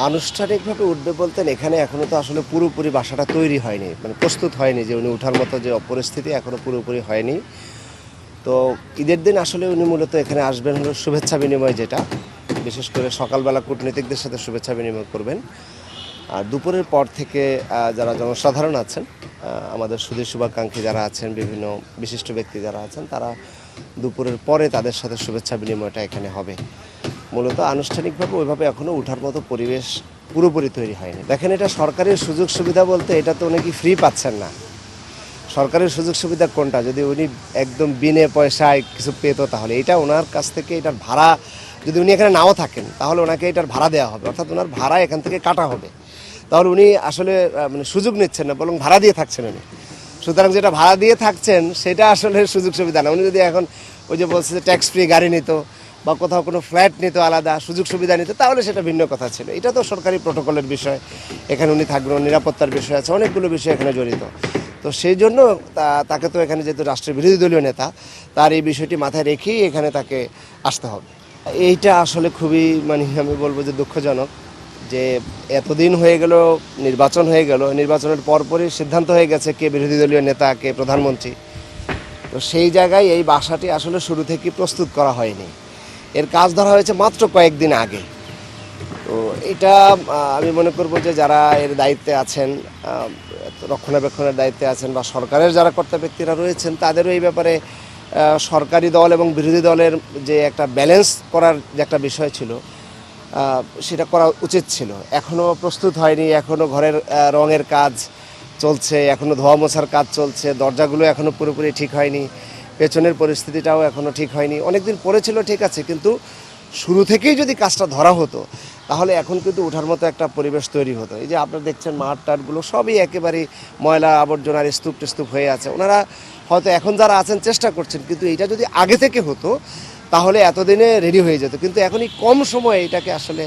আনুষ্ঠানিকভাবে উঠবে বলতেন, এখানে এখনও তো আসলে পুরোপুরি বাসাটা তৈরি হয়নি, মানে প্রস্তুত হয়নি যে উনি ওঠার মতো যে পরিস্থিতি এখনও পুরোপুরি হয়নি। তো ঈদের দিন আসলে উনি মূলত এখানে আসবেন হলো শুভেচ্ছা বিনিময়, যেটা বিশেষ করে সকালবেলা কূটনীতিকদের সাথে শুভেচ্ছা বিনিময় করবেন। আর দুপুরের পর থেকে যারা জনসাধারণ আছেন, আমাদের সুধী শুভাকাঙ্ক্ষী যারা আছেন, বিভিন্ন বিশিষ্ট ব্যক্তি যারা আছেন, তারা দুপুরের পরে তাদের সাথে শুভেচ্ছা বিনিময়টা এখানে হবে। মূলত আনুষ্ঠানিকভাবে ওইভাবে এখনও ওঠার মতো পরিবেশ পুরোপুরি তৈরি হয়নি। দেখেন, এটা সরকারের সুযোগ সুবিধা বলতে এটা তো উনি কি ফ্রি পাচ্ছেন না। সরকারের সুযোগ সুবিধা কোনটা? যদি উনি একদম বিনে পয়সায় কিছু পেত, তাহলে এটা ওনার কাছ থেকে এটার ভাড়া, যদি উনি এখানে নাও থাকেন তাহলে ওনাকে এটার ভাড়া দেওয়া হবে, অর্থাৎ ওনার ভাড়া এখান থেকে কাটা হবে। তাহলে উনি আসলে মানে সুযোগ নিচ্ছেন না, বরং ভাড়া দিয়ে থাকছেন উনি। সুতরাং যেটা ভাড়া দিয়ে থাকছেন সেটা আসলে সুযোগ সুবিধা না। উনি যদি এখন ওই যে বলছে যে ট্যাক্স ফ্রি গাড়ি নিত বা কোথাও কোনো ফ্ল্যাট নিত, আলাদা সুযোগ সুবিধা নিত, তাহলে সেটা ভিন্ন কথা ছিল। এটা তো সরকারি প্রোটোকলের বিষয়, এখানে উনি থাকবেন, নিরাপত্তার বিষয় আছে, অনেকগুলো বিষয় এখানে জড়িত। তো সেই জন্য তাকে তো এখানে যেহেতু রাষ্ট্রের বিরোধী দলীয় নেতা, তার এই বিষয়টি মাথায় রেখেই এখানে তাকে আসতে হবে। এইটা আসলে খুবই মানে আমি বলবো যে দুঃখজনক যে এতদিন হয়ে গেল, নির্বাচন হয়ে গেল, নির্বাচনের পরপরই সিদ্ধান্ত হয়ে গেছে কে বিরোধী দলীয় নেতা, কে প্রধানমন্ত্রী। তো সেই জায়গায় এই বাসাটি আসলে শুরু থেকে প্রস্তুত করা হয়নি। এর কাজ ধরা হয়েছে মাত্র কয়েকদিন আগে। তো এটা আমি মনে করব যে যারা এর দায়িত্বে আছেন, রক্ষণাবেক্ষণের দায়িত্বে আছেন, বা সরকারের যারা কর্তা ব্যক্তিরা রয়েছেন, তাদেরও এই ব্যাপারে সরকারি দল এবং বিরোধী দলের যে একটা ব্যালেন্স করার যে একটা বিষয় ছিল, সেটা করা উচিত ছিল। এখনও প্রস্তুত হয়নি, এখনও ঘরের রঙের কাজ চলছে, এখনও ধোয়া মোছার কাজ চলছে, দরজাগুলো এখনও পুরোপুরি ঠিক হয়নি, পেছনের পরিস্থিতিটাও এখনও ঠিক হয়নি। অনেক দিন পরে ছিল ঠিক আছে, কিন্তু শুরু থেকেই যদি কাজটা ধরা হতো তাহলে এখন কিন্তু ওঠার মতো একটা পরিবেশ তৈরি হতো। এই যে আপনারা দেখছেন মাঠ টাটগুলো সবই একেবারেই ময়লা আবর্জনার স্তূপ টেস্তূপ হয়ে আছে। ওনারা হয়তো এখন যারা আছেন চেষ্টা করছেন, কিন্তু এটা যদি আগে থেকে হতো তাহলে এতদিনে রেডি হয়ে যেত। কিন্তু এখন এই কম সময়ে এটাকে আসলে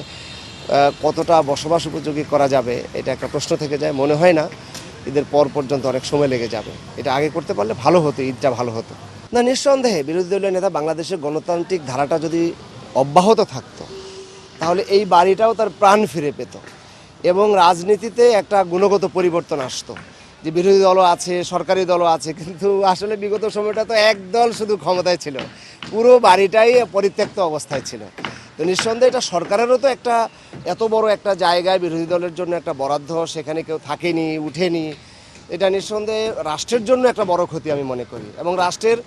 কতটা বসবাস উপযোগী করা যাবে, এটা একটা প্রশ্ন থেকে যায়। মনে হয় না ঈদের পর পর্যন্ত অনেক সময় লেগে যাবে। এটা আগে করতে পারলে ভালো হতো, ঈদটা ভালো হতো। না, নিঃসন্দেহে বিরোধী দলীয় নেতা বাংলাদেশের গণতান্ত্রিক ধারাটা যদি অব্যাহত থাকতো তাহলে এই বাড়িটাও তার প্রাণ ফিরে পেত এবং রাজনীতিতে একটা গুণগত পরিবর্তন আসতো। যে বিরোধী দলও আছে, সরকারি দলও আছে, কিন্তু আসলে বিগত সময়টা তো এক দল শুধু ক্ষমতায় ছিল, পুরো বাড়িটাই পরিত্যক্ত অবস্থায় ছিল। তো নিঃসন্দেহে এটা সরকারেরও তো একটা এত বড় একটা জায়গায় বিরোধী দলের জন্য একটা বরাদ্দ, সেখানে কেউ থাকেনি, উঠেনি। এটা নিঃসন্দেহে রাষ্ট্রের জন্য একটা বড় ক্ষতি আমি মনে করি। এবং রাষ্ট্রের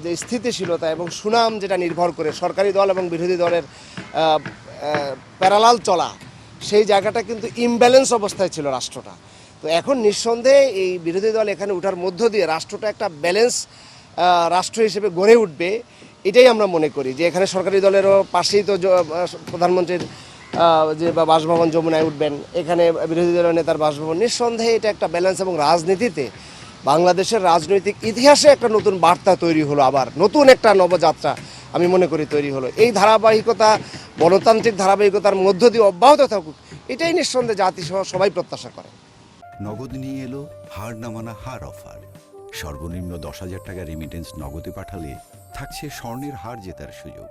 যে স্থিতিশীলতা এবং সুনাম যেটা নির্ভর করে সরকারি দল এবং বিরোধী দলের প্যারালাল চলা, সেই জায়গাটা কিন্তু ইমব্যালেন্স অবস্থায় ছিল রাষ্ট্রটা। তো এখন নিঃসন্দেহে এই বিরোধী দল এখানে ওঠার মধ্য দিয়ে রাষ্ট্রটা একটা ব্যালেন্স রাষ্ট্র হিসেবে গড়ে উঠবে, এটাই আমরা মনে করি। যে এখানে সরকারি দলেরও পাশেই তো প্রধানমন্ত্রীর যে বাসভবন যমুনায় উঠবেন, এখানে বিরোধী দলের নেতার বাসভবন, নিঃসন্দেহে এটা একটা ব্যালেন্স এবং রাজনীতিতে বাংলাদেশের রাজনৈতিক ইতিহাসে একটা নতুন বার্তা তৈরি হলো, আবার নতুন একটা নবযাত্রা আমি মনে করি তৈরি হলো। এই ধারাবাহিকতা, গণতান্ত্রিক ধারাবাহিকতার মধ্য দিয়ে অব্যাহত থাকুক, এটাই নিঃসন্দেহে জাতিসহ সবাই প্রত্যাশা করে। নগদ নিয়ে এলো হার না মানা হার অফার। সর্বনিম্ন 10,000 টাকা রেমিটেন্স নগদে পাঠালে থাকছে স্বর্ণের হার জেতার সুযোগ।